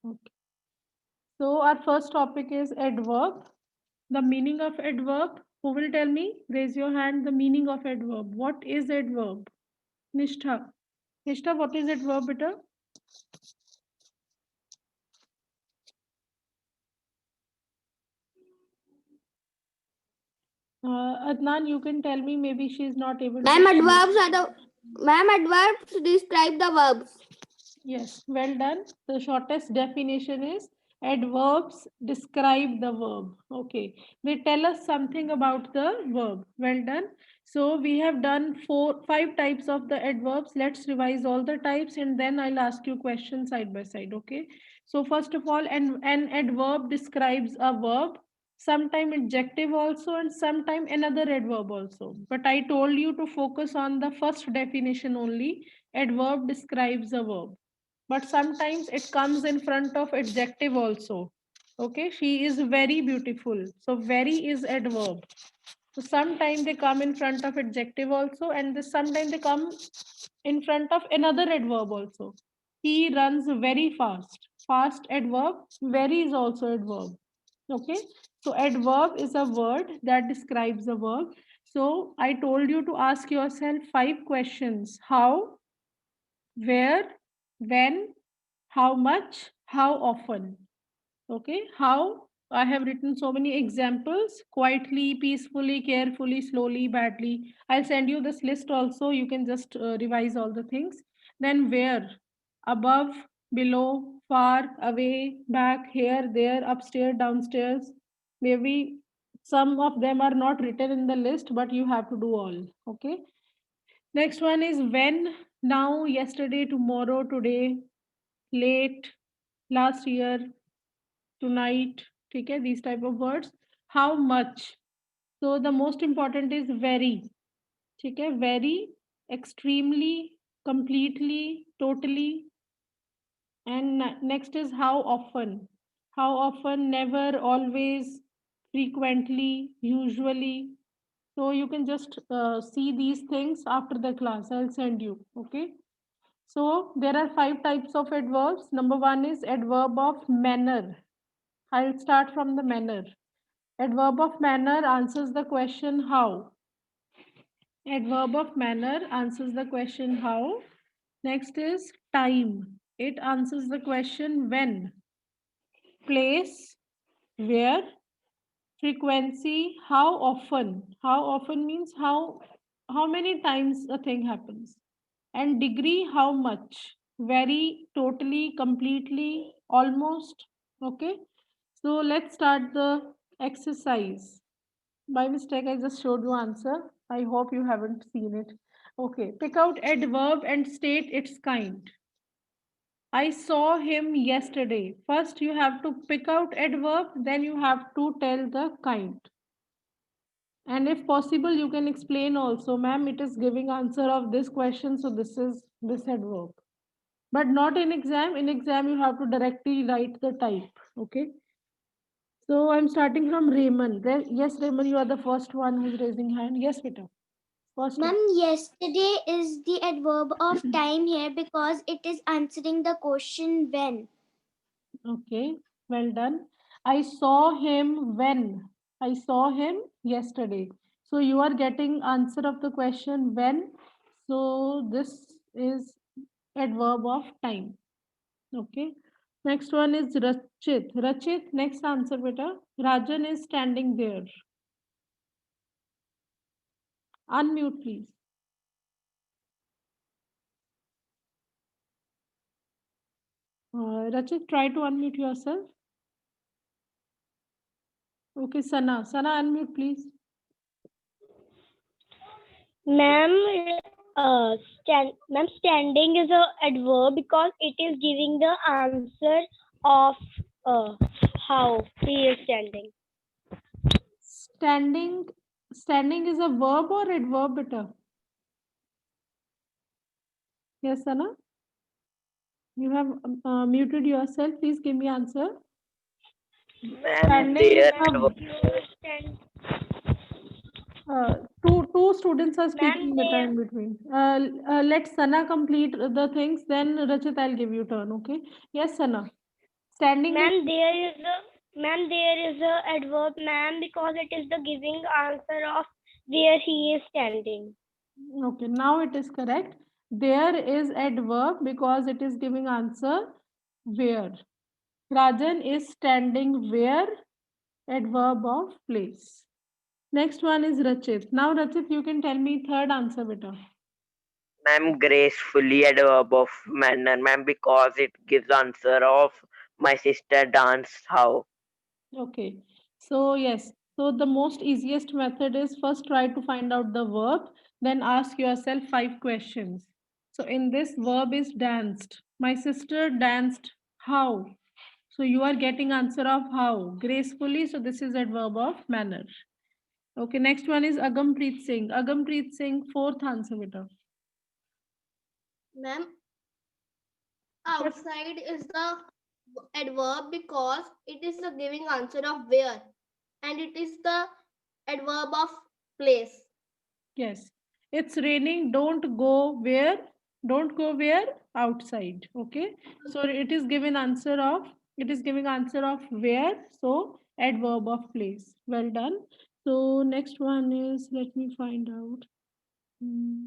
Okay. So our first topic is adverb. The meaning of adverb. Who will tell me? Raise your hand. The meaning of adverb. What is adverb? Nishtha. Nishtha, what is adverb, beta? Adnan, you can tell me. Maybe she is not able to. Ma'am, adverbs describe the verbs. Yes, well done. The shortest definition is adverbs describe the verb. Okay, they tell us something about the verb. Well done. So we have done five types of the adverbs. Let's revise all the types and then I'll ask you questions side by side. Okay. So first of all, an adverb describes a verb. Sometime adjective also and sometime another adverb also. But I told you to focus on the first definition only. Adverb describes a verb, but sometimes it comes in front of adjective also. Okay, she is very beautiful. So very is adverb. So sometimes they come in front of adjective also, and sometimes they come in front of another adverb also. He runs very fast. Fast adverb, very is also adverb. Okay, so adverb is a word that describes a verb. So I told you to ask yourself five questions: how, where, when, how much, how often. Okay, how? I have written so many examples: quietly, peacefully, carefully, slowly, badly. I'll send you this list also. You can just revise all the things. Then where? Above, below, far, away, back, here, there, upstairs, downstairs. Maybe some of them are not written in the list, but you have to do all. Okay. Next one is when, now, yesterday, tomorrow, today, late, last year, tonight. Okay, these type of words. How much? So the most important is very. Okay, very, extremely, completely, totally. And next is how often. How often, never, always, frequently, usually. So you can just see these things after the class. I'll send you. Okay. So there are five types of adverbs. Number one is adverb of manner. I'll start from the manner. Adverb of manner answers the question how. Adverb of manner answers the question how. Next is time. It answers the question when. Place, where. Frequency, how often. How often means how many times a thing happens. And degree, how much. Very, totally, completely, almost. Okay. So let's start the exercise. By mistake, I just showed you answer. I hope you haven't seen it. Okay, pick out adverb and state its kind. I saw him yesterday. First, you have to pick out adverb, then you have to tell the kind. And if possible, you can explain also, ma'am, it is giving answer of this question, so this is this adverb. But not in exam. In exam, you have to directly write the type. Okay. So I'm starting from Raymond. Yes, Raymond, you are the first one who's raising hand. Yes, beta. First Ma'am, one. yesterday is the adverb of time here because it is answering the question when. Okay, well done. I saw him when? I saw him yesterday. So you are getting answer of the question when. So this is adverb of time. Okay. Next one is Rachit. Rachit, next answer, beta. Rajan is standing there. Unmute, please. Rachit, try to unmute yourself. Okay, Sana. Sana, unmute, please. Ma'am, ma'am, standing is a adverb because it is giving the answer of how he is standing. Standing is a verb or adverb, beta? Yes, Sana. You have muted yourself. Please give me answer. Ma'am, Standing is there a Stand, two students are ma'am, speaking beta there. in between. Let Sana complete the things. Then Rachit, I'll give you turn. Okay. Yes, Sana. Standing is Ma'am, there is a adverb, ma'am, because it is the giving answer of where he is standing. okay. Now it is correct. There is adverb because it is giving answer where. Rajan is standing where, adverb of place. Next one is Rachit. Now Rachit, you can tell me third answer, beta. Ma'am, gracefully adverb of manner, ma'am, because it gives answer of my sister danced how. Okay. So yes. So the most easiest method is first try to find out the verb, then ask yourself 5 questions. So in this verb is danced. My sister danced how? So you are getting answer of how gracefully. So this is adverb of manner. Okay, next one is Agampreet Singh. Agampreet Singh, fourth answer, beta. Ma'am, outside is the adverb because it is the giving answer of where, and it is the adverb of place. Yes, it's raining. Don't go where? Don't go where? Outside. Okay. So it is given answer of, it is giving answer of where. So adverb of place. Well done. So next one is, let me find out. Hmm.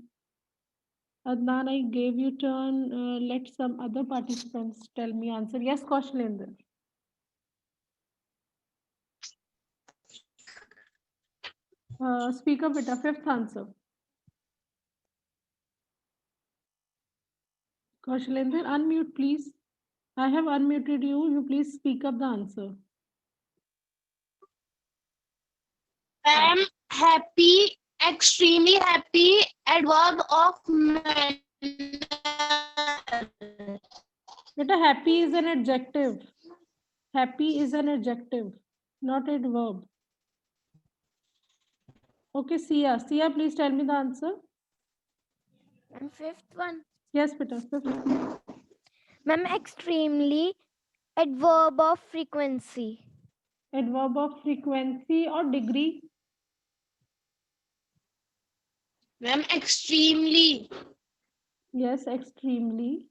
Adnan, I gave you turn. Let some other participants tell me answer. Yes, Kaushalinder. Speak up with a fifth answer. Kaushalinder, unmute, please. I have unmuted you. You please speak up the answer. I am happy, extremely happy, adverb of manner. Beta, happy is an adjective. Happy is an adjective, not a verb. Okay, Sia. Sia, please tell me the answer. And fifth one. Yes, beta. Fifth. Ma'am, extremely, adverb of frequency. Adverb of frequency or degree. Ma'am, extremely. Yes, extremely.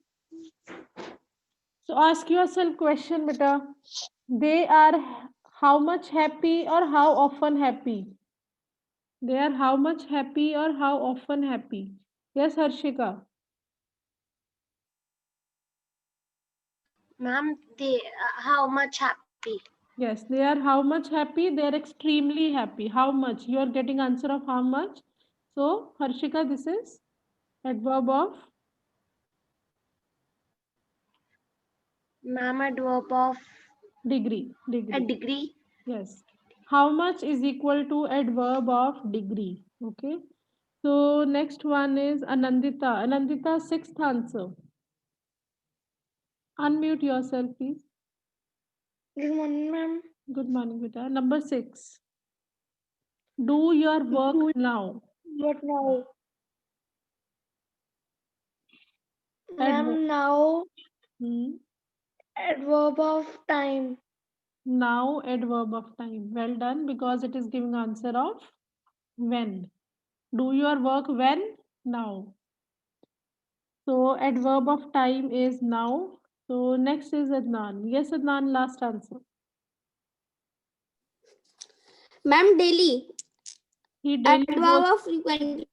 So ask yourself question, beta. They are how much happy or how often happy? They are how much happy or how often happy? Yes, Harshika. Ma'am, they how much happy? Yes, they are how much happy? They are extremely happy. How much? You are getting answer of how much. So, Harshika, this is adverb of Ma'am, adverb of degree. a Degree. degree. Yes. How much is equal to adverb of degree? Okay. So, next one is Anandita. Anandita, sixth answer. Unmute yourself, please. Good morning, ma'am. Good morning, beta. Number 6. Do your work now. What now? Adverb. Ma'am, now Hmm. adverb of time. Now adverb of time. Well done because it is giving answer of when. Do your work when? Now. So adverb of time is now. So next is Adnan. Yes, Adnan, last answer. Ma'am, daily. He daily Adverb goes. of frequently.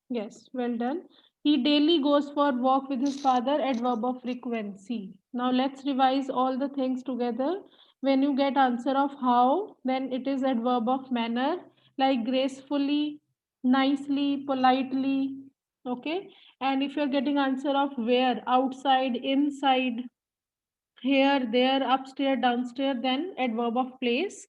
Yes, well done. He daily goes for walk with his father, adverb of frequency. Now let's revise all the things together. When you get answer of how, then it is adverb of manner, like gracefully, nicely, politely. Okay. And if you're getting answer of where, outside, inside, here, there, upstairs, downstairs, then adverb of place.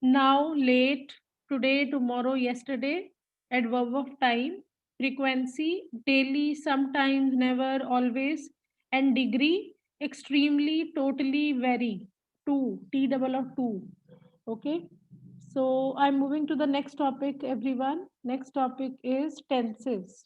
Now, late, today, tomorrow, yesterday, adverb of time, frequency, daily, sometimes, never, always, and degree, extremely, totally, very. Two, T double of two. Okay. So I'm moving to the next topic, everyone. Next topic is tenses.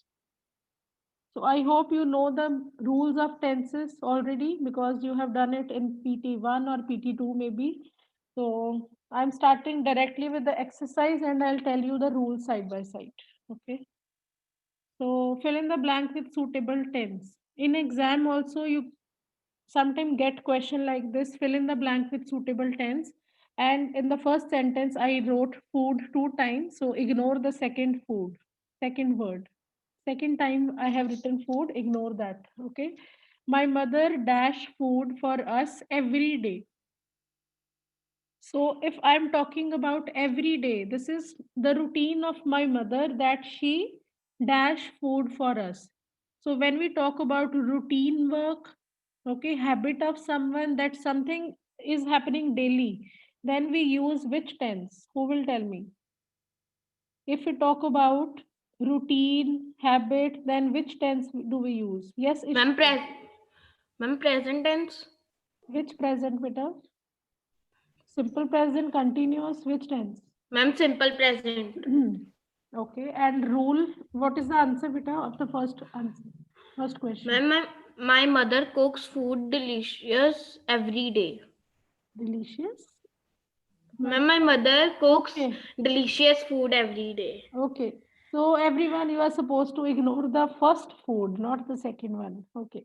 So I hope you know the rules of tenses already because you have done it in PT1 or PT2 maybe. So I'm starting directly with the exercise and I'll tell you the rules side by side. Okay. So fill in the blank with suitable tense. In exam also you sometimes get question like this, fill in the blank with suitable tense. And in the first sentence, I wrote food 2 times. So ignore the second food, second word. Second time I have written food, ignore that. Okay. My mother dash food for us every day. So if I'm talking about every day, this is the routine of my mother that she dash food for us. So when we talk about routine work, okay, habit of someone, that something is happening daily, then we use which tense? Who will tell me? If we talk about routine, habit, then which tense do we use? Yes, Ma'am, present tense. which present, beta? Simple present, continuous, which tense? Ma'am, simple present. Okay, and rule, what is the answer, beta, of the first answer? First question. Ma'am, my mother cooks food delicious every day. Delicious? Ma'am, my mother cooks Okay. delicious food every day. Okay. So everyone, you are supposed to ignore the first food, not the second one. Okay.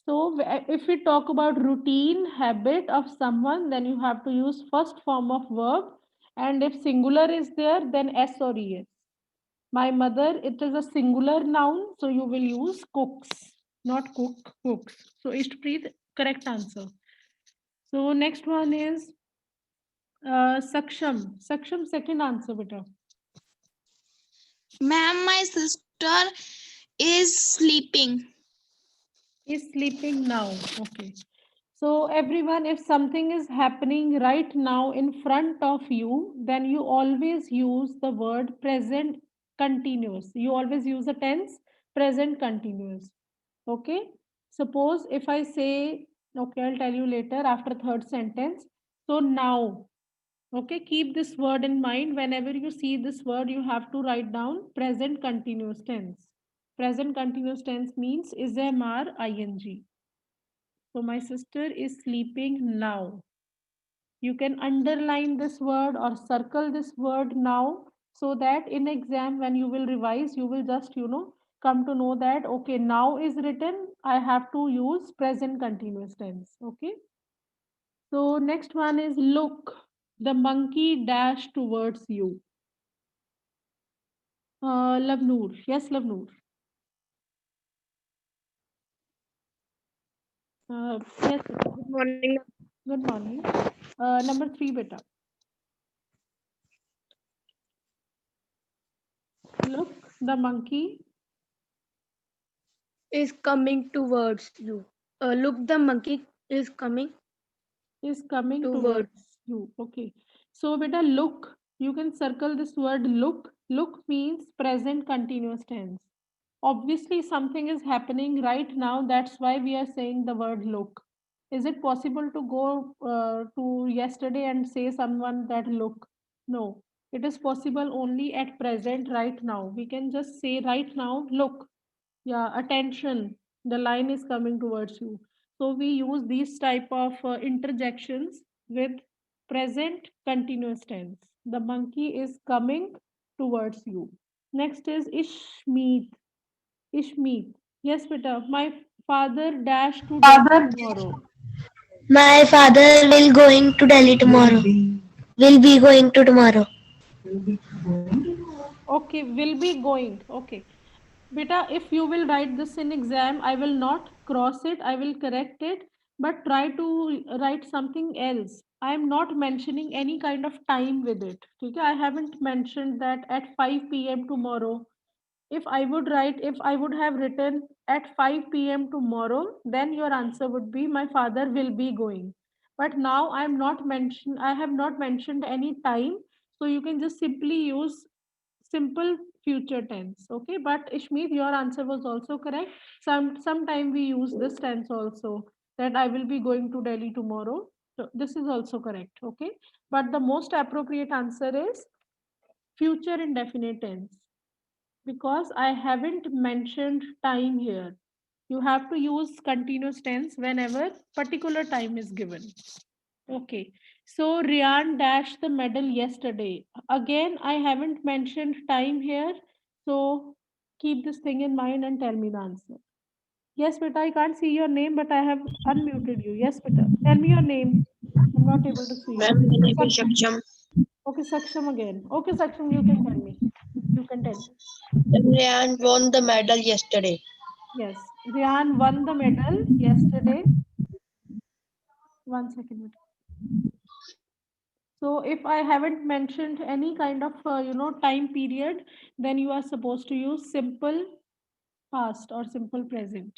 So if we talk about routine habit of someone, then you have to use first form of verb. And if singular is there, then S or ES. My mother, it is a singular noun, so you will use cooks, not cook, cooks. So Ishtpreet, correct answer. So next one is Saksham. Saksham, second answer, beta. Ma'am, my sister is sleeping. Is sleeping now. Okay. So everyone, if something is happening right now in front of you, then you always use the word present continuous. You always use the tense present continuous. Okay. Suppose if I say, okay, I'll tell you later after third sentence. So now, okay, keep this word in mind. Whenever you see this word, you have to write down present continuous tense. Present continuous tense means is MR ing. So my sister is sleeping now. You can underline this word or circle this word now, so that in exam when you will revise, you will just, come to know that, okay, now is written, I have to use present continuous tense. Okay. So next one is look. The monkey dash towards you. Lavnoor. Yes, Lavnoor. Yes, beta. Good morning. Good morning. Number 3, beta. Look, the monkey Is coming towards you. Look, the monkey is coming is coming towards. towards you. Okay. So, beta, look. You can circle this word look. Look means present continuous tense. Obviously, something is happening right now. That's why we are saying the word look. Is it possible to go to yesterday and say someone that look? No. It is possible only at present right now. We can just say right now, look. Yeah, attention. The line is coming towards you. So we use these type of interjections with present continuous tense. The monkey is coming towards you. Next is Ishmeet. Ishmeet. Yes, beta. My father dash to Delhi tomorrow. My father will going to Delhi tomorrow. Will be going to tomorrow. Okay, will be going. Okay. Beta, if you will write this in exam, I will not cross it, I will correct it, but try to write something else. I am not mentioning any kind of time with it. Okay? I haven't mentioned that at 5 p.m. tomorrow. If I would have written at 5 p.m. tomorrow, then your answer would be my father will be going. But now I have not mentioned any time. So you can just simply use simple future tense. Okay, but Ishmeet, your answer was also correct. Sometime we use this tense also, that I will be going to Delhi tomorrow. So this is also correct. Okay, but the most appropriate answer is future indefinite tense, because I haven't mentioned time here. You have to use continuous tense whenever particular time is given. Okay, so Rian dashed the medal yesterday. Again, I haven't mentioned time here, so keep this thing in mind and tell me the answer. Yes, beta, I can't see your name, but I have unmuted you. Yes, beta. Tell me your name. I'm not able to see Ma'am, you. my name is Saksham. Shaksham. Okay, Saksham again. Okay, Saksham, you can tell me. You can tell me. Ryan won the medal yesterday. Yes, Ryan won the medal yesterday. 1 second. Beta. So if I haven't mentioned any kind of, time period, then you are supposed to use simple past or simple present.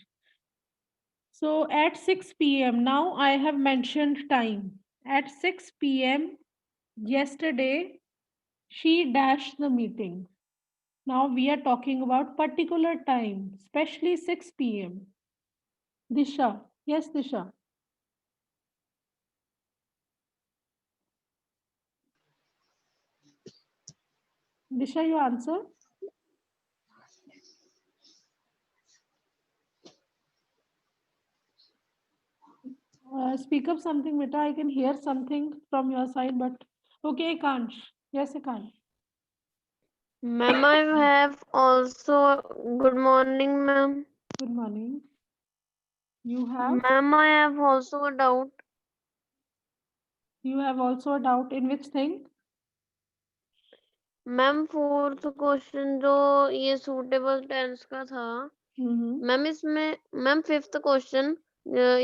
So at 6 p.m. now I have mentioned time. At 6 p.m. yesterday, she dashed the meeting. Now we are talking about particular time, especially 6 p.m. Disha. Yes, Disha. Disha, you answer. Speak up something, Beta. I can hear something from your side, but okay, I can't. Yes, I can't. Ma'am, I have also. Good morning, ma'am. Good morning. You have Ma'am, I have also a doubt. also a doubt in which thing? Ma'am fourth question जो ये suitable tense का था Mm-hmm. Ma'am इसमें ma'am fifth question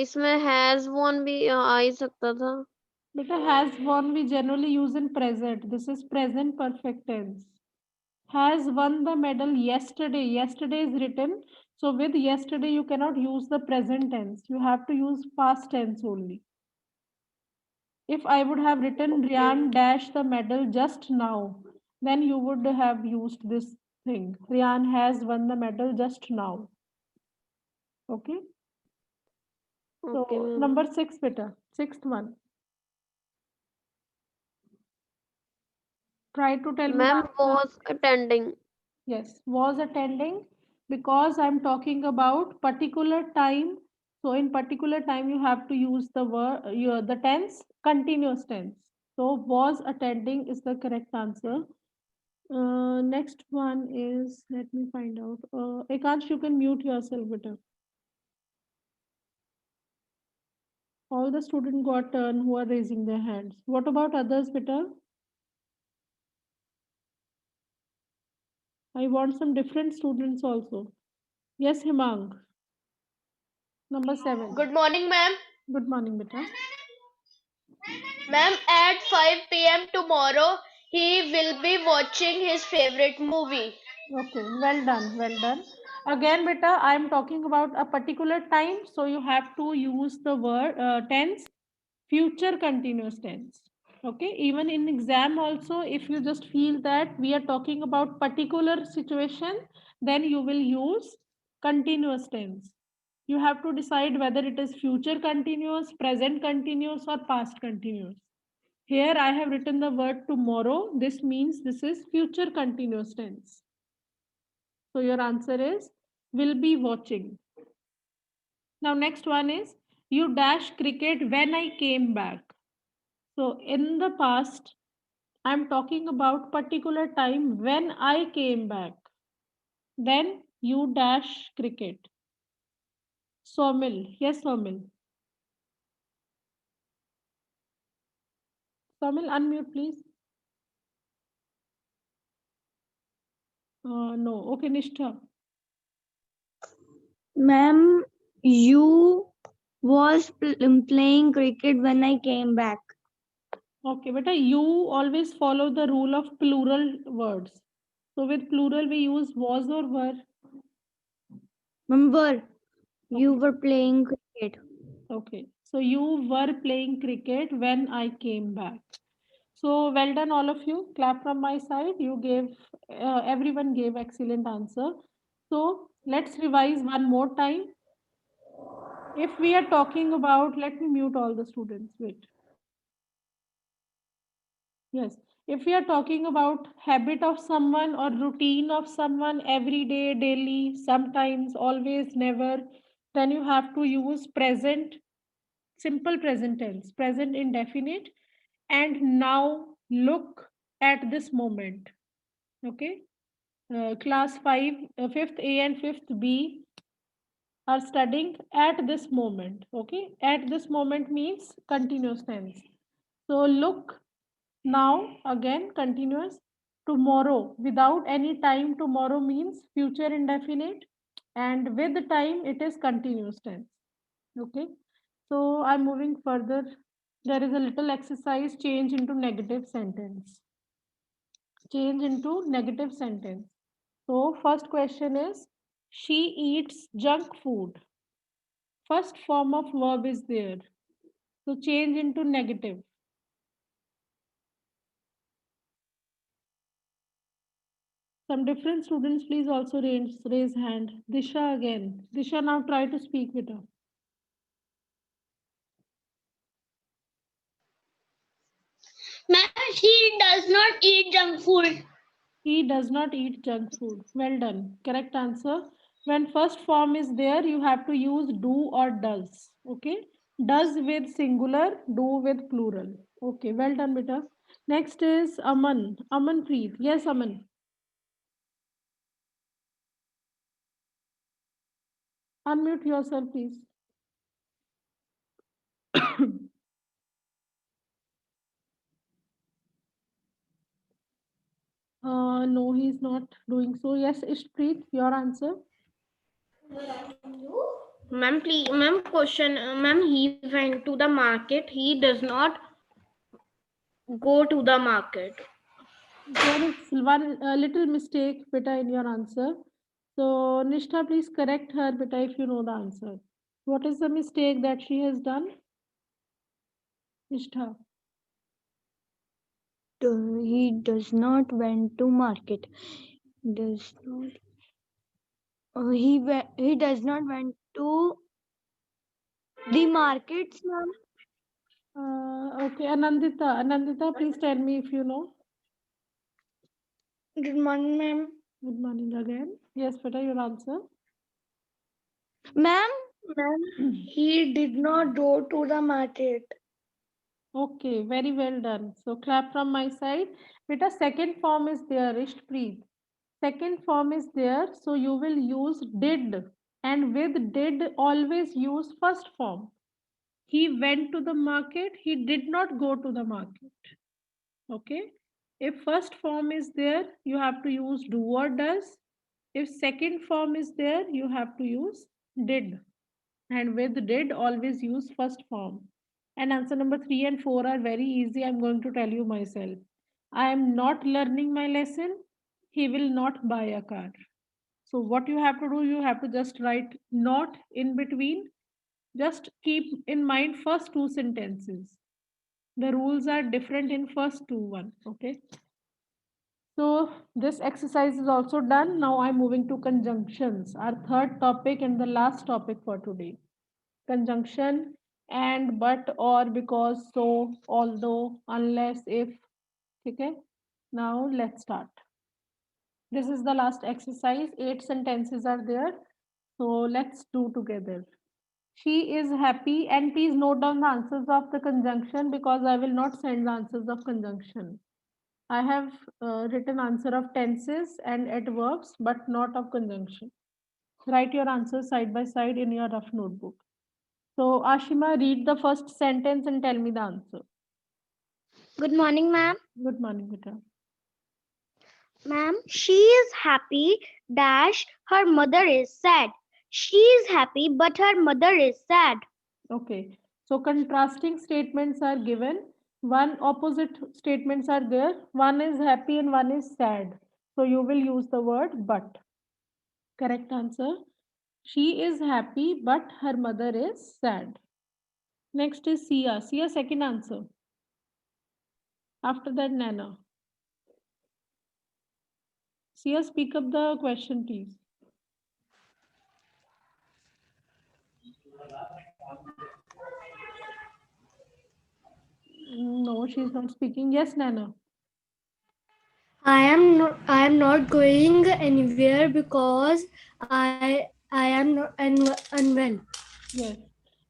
इसमें has one भी आ ही सकता था Beta, has won we generally use in present. This is present perfect tense. Has won the medal yesterday. Yesterday is written. So with yesterday, you cannot use the present tense. You have to use past tense only. If I would have written Ryan dash the medal just now, then you would have used this thing. Ryan has won the medal just now. Okay. So okay ma'am number 6, beta. Sixth one. Try to tell me the ma'am answer. Was attending Yes, was attending because I'm talking about particular time. So in particular time, you have to use the word, the tense, continuous tense. So was attending is the correct answer. Next one is, let me find out. Ekansh, you can mute yourself better. All the students got turn who are raising their hands. What about others, better? I want some different students also. Yes, Himang. Number 7. Good morning, ma'am. Good morning, beta. Ma'am, at 5 p.m. tomorrow, he will be watching his favorite movie. Okay, well done, well done. Again, beta, I am talking about a particular time, so you have to use the word tense, future continuous tense. Okay, even in exam also, if you just feel that we are talking about particular situation, then you will use continuous tense. You have to decide whether it is future continuous, present continuous, or past continuous. Here I have written the word tomorrow. This means this is future continuous tense. So your answer is will be watching. Now next one is you dash cricket when I came back. So in the past, I'm talking about particular time when I came back. Then you dash cricket. Somil. Yes, Somil. Somil, unmute please. No. Okay, Nishtha. Ma'am, you was playing cricket when I came back. Okay, beta, you always follow the rule of plural words. So with plural, we use was or were. Remember, you Okay. were playing cricket. Okay, so you were playing cricket when I came back. So well done, all of you. Clap from my side. You gave, everyone gave excellent answer. So let's revise one more time. If we are talking about, let me mute all the students. Wait. Yes. If we are talking about habit of someone or routine of someone every day, daily, sometimes, always, never, then you have to use present, simple present tense, present indefinite, and now look at this moment. Okay. Class 5, 5th A and 5th B. are studying at this moment. Okay, at this moment means continuous tense. So look now, again continuous. Tomorrow without any time, tomorrow means future indefinite, and with the time it is continuous tense. Okay, so I'm moving further. There is a little exercise, change into negative sentence. Change into negative sentence. So first question is, she eats junk food. First form of verb is there. So change into negative. Some different students, please also raise hand. Disha again. Disha, now try to speak with her. Ma'am, he does not eat junk food. He does not eat junk food. Well done. Correct answer. When first form is there, you have to use do or does. Okay. Does with singular, do with plural. Okay. Well done, beta. Next is Aman. Amanpreet. Yes, Aman. Unmute yourself, please. No, he's not doing so. Yes, Ishpreet, your answer. Ma'am, please, ma'am, question. Ma'am, he went to the market. He does not go to the market. There is one little mistake, beta, in your answer. So, Nishtha, please correct her, beta, if you know the answer. What is the mistake that she has done? Nishtha. He does not went to market. Does not. He does not went to the markets, ma'am. Okay, Anandita. Anandita, please tell me if you know. Good morning, ma'am. Good morning again. Yes, beta, your answer. Ma'am, He did not go to the market. Okay, very well done. So clap from my side. Beta, second form is there, Ishpreet. Second form is there, so you will use did, and with did always use first form. He went to the market, he did not go to the market. Okay. If first form is there, you have to use do or does. If second form is there, you have to use did. And with did, always use first form. And answer number 3 and 4 are very easy. I'm going to tell you myself. I am not learning my lesson. He will not buy a car. So what you have to do, you have to just write not in between. Just keep in mind first two sentences. The rules are different in first two one. Okay. So this exercise is also done. Now I'm moving to conjunctions, our third topic and the last topic for today. Conjunction and, but, or, because, so, although, unless, if. Okay. Now let's start. This is the last exercise. 8 sentences are there. So let's do together. She is happy, and please note down the answers of the conjunction because I will not send the answers of conjunction. I have written answer of tenses and adverbs, but not of conjunction. Write your answers side by side in your rough notebook. So Ashima, read the first sentence and tell me the answer. Good morning, ma'am. Good morning, Vita. Ma'am, she is happy dash her mother is sad. She is happy but her mother is sad. Okay. So contrasting statements are given. One opposite statements are there. One is happy and one is sad. So you will use the word but. Correct answer. She is happy but her mother is sad. Next is Sia. Sia, second answer. After that, Nana. Sia, speak up the question, please. No, she's not speaking. Yes, Nana. I am not going anywhere because I am not unwell. Yes.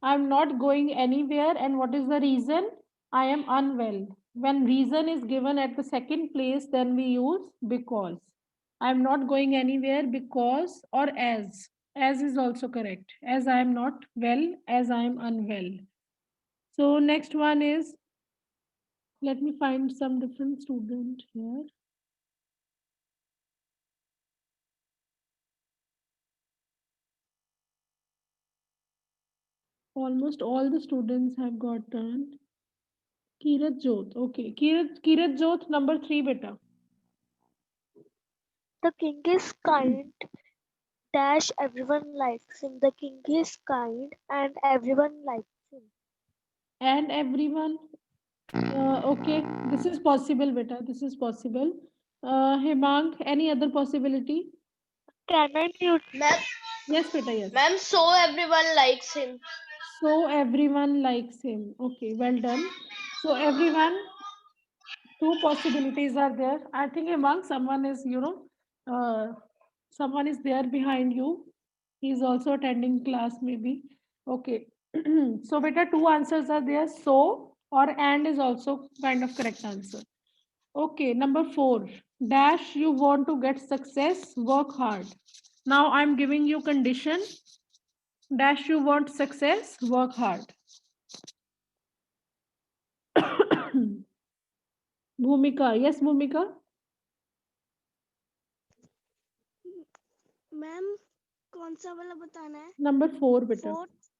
I'm not going anywhere. And what is the reason? I am unwell. When reason is given at the second place, then we use because. I'm not going anywhere because or as. As is also correct. As I am not well, as I am unwell. So next one is, let me find some different student here. Almost all the students have gotten. Kirat Jot. Okay. Kirat Jot, number 3, beta. The king is kind, dash everyone likes him. The king is kind and everyone likes him. And everyone. Okay. This is possible, beta. This is possible. Hemang, any other possibility? Can I mute? Ma'am, Yes, beta. Yes. ma'am, so everyone likes him. So everyone likes him. Okay, well done. So everyone, two possibilities are there. I think among someone is, someone is there behind you. He's also attending class, maybe. Okay. So beta, two answers are there. So or and is also kind of correct answer. Okay, number 4. Dash, you want to get success, work hard. Now I'm giving you condition. Dash, you want success, work hard. Bhumika, yes, Bhumika. Ma'am कौन सा वाला बताना है? Number 4, beta. Fourth,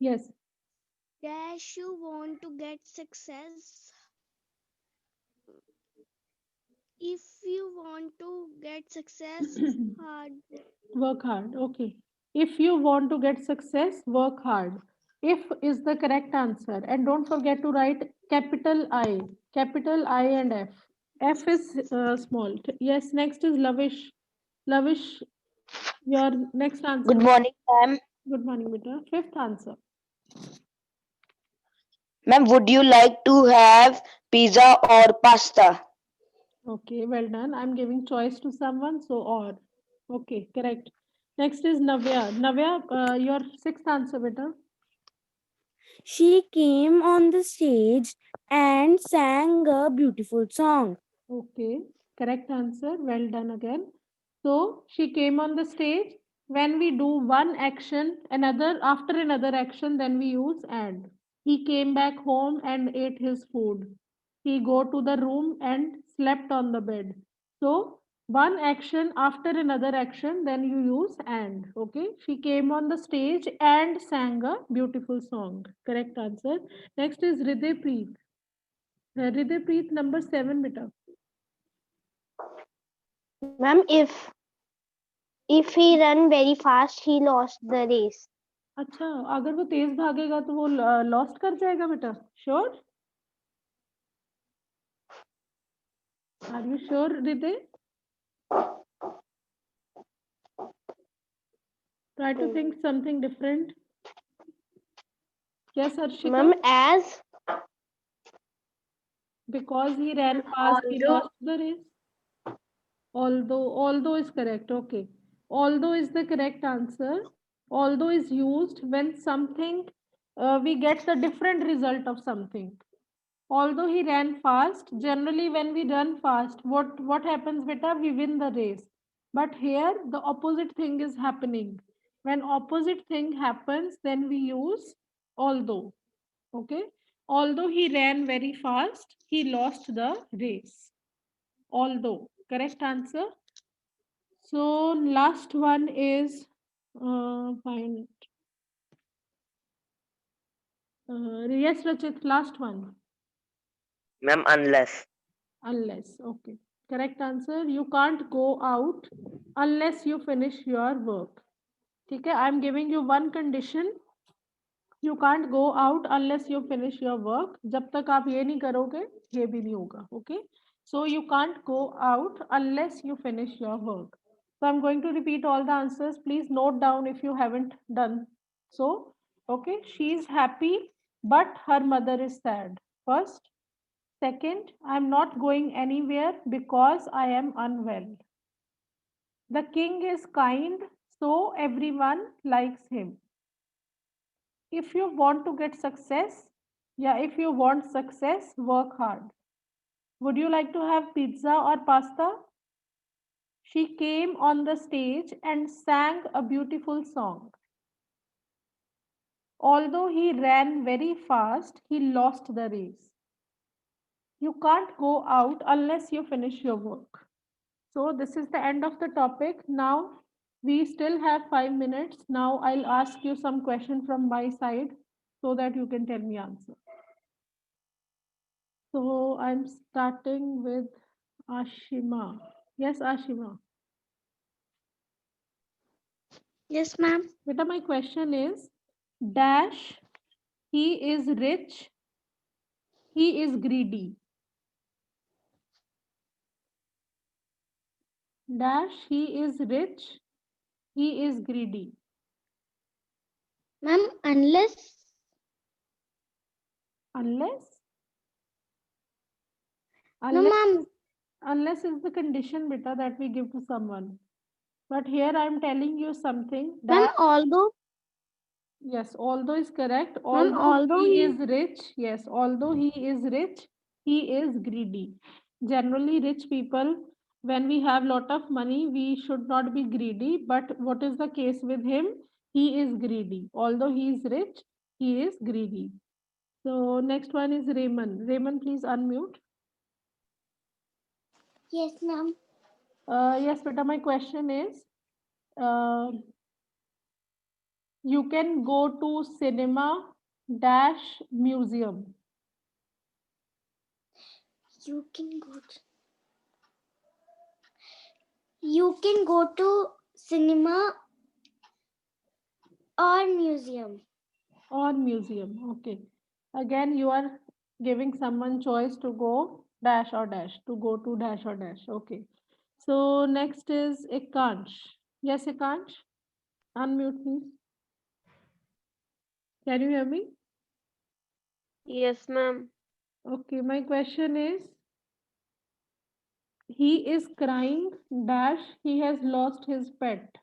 Yes. dash you want to get success. If you want to get success, hard. Work hard. Okay. If you want to get success, work hard. If is the correct answer. And don't forget to write capital I and F. F is small. Yes, next is Lavish. Lavish, your next answer. Good morning, ma'am. Good morning, beta. Fifth answer. Ma'am, would you like to have pizza or pasta? Okay, well done. I'm giving choice to someone, so or. Okay, correct. Next is Navya. Navya, your sixth answer, beta. She came on the stage and sang a beautiful song. Okay, correct answer. Well done again. So she came on the stage. When we do one action, another after another action, then we use and. He came back home and ate his food. He go to the room and slept on the bed. So one action after another action, then you use and. Okay. She came on the stage and sang a beautiful song. Correct answer. Next is Hriday Preet. Hriday Preet, number 7, beta. Ma'am, if he run very fast, he lost the race. अच्छा, अगर वो तेज भागेगा तो वो lost कर जाएगा बेटा. Sure? Are you sure Hriday? Try to think something different. Yes, Harshita. Ma'am, as Because he ran fast, he lost the race. Although is correct. Okay. Although is the correct answer. Although is used when something we get the different result of something. Although he ran fast, generally when we run fast, what happens, beta? We win the race. But here the opposite thing is happening. When opposite thing happens, then we use although. Okay. Although he ran very fast, he lost the race. Although. Correct answer. So last one is find. Yes, Rachit, last one. Ma'am, unless. Unless. Okay. Correct answer. You can't go out unless you finish your work. Okay. I'm giving you one condition. You can't go out unless you finish your work. जब तक आप ये नहीं करोगे, ये भी नहीं होगा. Okay. So you can't go out unless you finish your work. So I'm going to repeat all the answers. Please note down if you haven't done so. Okay. She is happy, but her mother is sad. First. Second, I'm not going anywhere because I am unwell. The king is kind, so everyone likes him. If you want to get success, if you want success, work hard. Would you like to have pizza or pasta? She came on the stage and sang a beautiful song. Although he ran very fast, he lost the race. You can't go out unless you finish your work. So this is the end of the topic. Now we still have 5 minutes. Now I'll ask you some question from my side so that you can tell me answer. So I'm starting with Ashima. Yes, Ashima. Yes, ma'am. Beta, my question is dash, he is rich, he is greedy. Dash, he is rich, he is greedy. Ma'am, unless Unless? no, Unless, ma'am. unless is the condition, beta, that we give to someone. But here I'm telling you something Ma'am, that although yes, although is correct. ma'am, although He he is rich, yes, although he is rich, he is greedy. Generally, rich people, when we have lot of money, we should not be greedy. But what is the case with him? He is greedy. Although he is rich, he is greedy. So next one is Raymond. Raymond, please unmute. yes, ma'am. Yes, beta, my question is, uh, you can go to cinema dash museum. You can go. You can go to cinema or museum. Or museum. Okay. Again, you are giving someone choice to go dash or dash, to go to dash or dash. Okay. So next is Ekansh. Yes, Ekansh. Unmute, please. Can you hear me? Yes, ma'am. Okay. My question is, he is crying dash, he has lost his pet.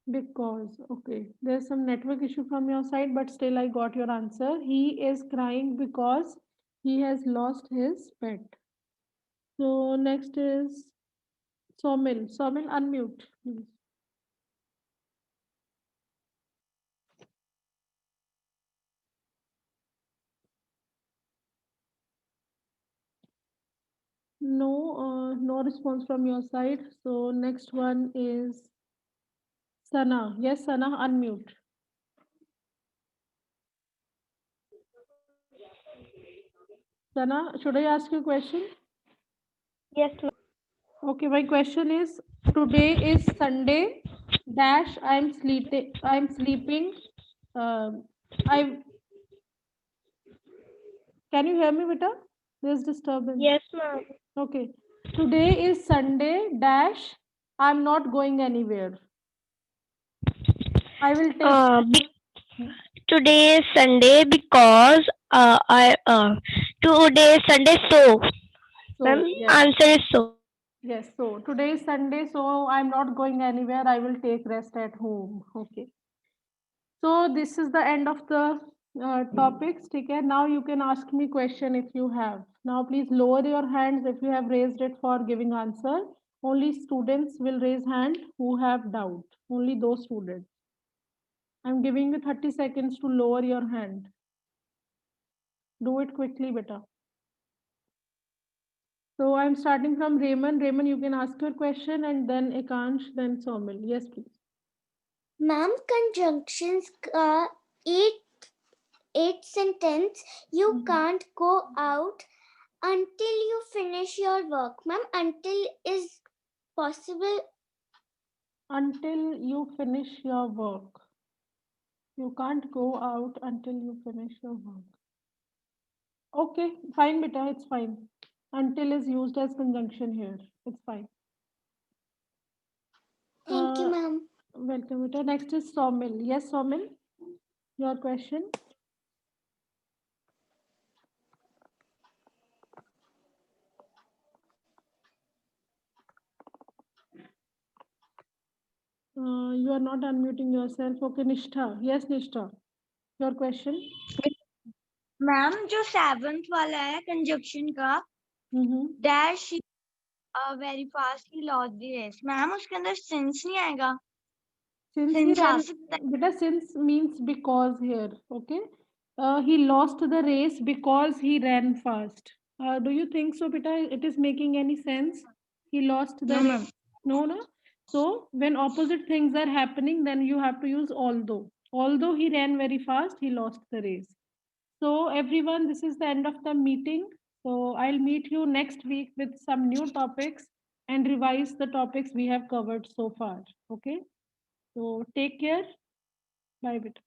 Because, okay, there's some network issue from your side, but still I got your answer. He is crying because he has lost his pet. So next is Somil. Somil, unmute, please. No, no response from your side. So next one is Sana. Yes, Sana, unmute. Sana, should I ask you a question? Yes, ma'am. Okay, my question is, today is Sunday dash, I'm sleeping. I Can you hear me, beta? There's disturbance. Yes, ma'am. Okay. Today is Sunday dash, I'm not going anywhere. I will take Today is Sunday because today is Sunday, so ma'am, yes. answer is so. Yes, so today is Sunday, so I'm not going anywhere. I will take rest at home. Okay. So this is the end of the topics. Okay. Now you can ask me question if you have. Now please lower your hands if you have raised it for giving answer. Only students will raise hand who have doubt. Only those students. I'm giving you 30 seconds to lower your hand. Do it quickly, beta. So I'm starting from Raymond. Raymond, you can ask your question and then Ekansh, then Somil. Yes, please. Ma'am, conjunctions ka eight sentence. You can't go out until you finish your work. Ma'am, until is possible. Until you finish your work. You can't go out until you finish your work. Okay, fine, beta, it's fine. Until is used as conjunction here. It's fine. Thank you, ma'am. Welcome, beta. Next is Somil. Yes, Somil, your question. You are not unmuting yourself. Okay, Nishtha. Yes, Nishtha. Your question. Ma'am जो 7th वाला है conjunction का dash very fast he lost the race, ma'am उसके अंदर since नहीं आएगा? Since Since he ran, us- beta, since means because here, okay? He lost the race because he ran fast. Do you think so, beta? It is making any sense? He lost the No, race. ma'am. No, no. So when opposite things are happening, then you have to use although. Although he ran very fast, he lost the race. So everyone, this is the end of the meeting. So I'll meet you next week with some new topics and revise the topics we have covered so far. Okay. So take care. Bye, beta.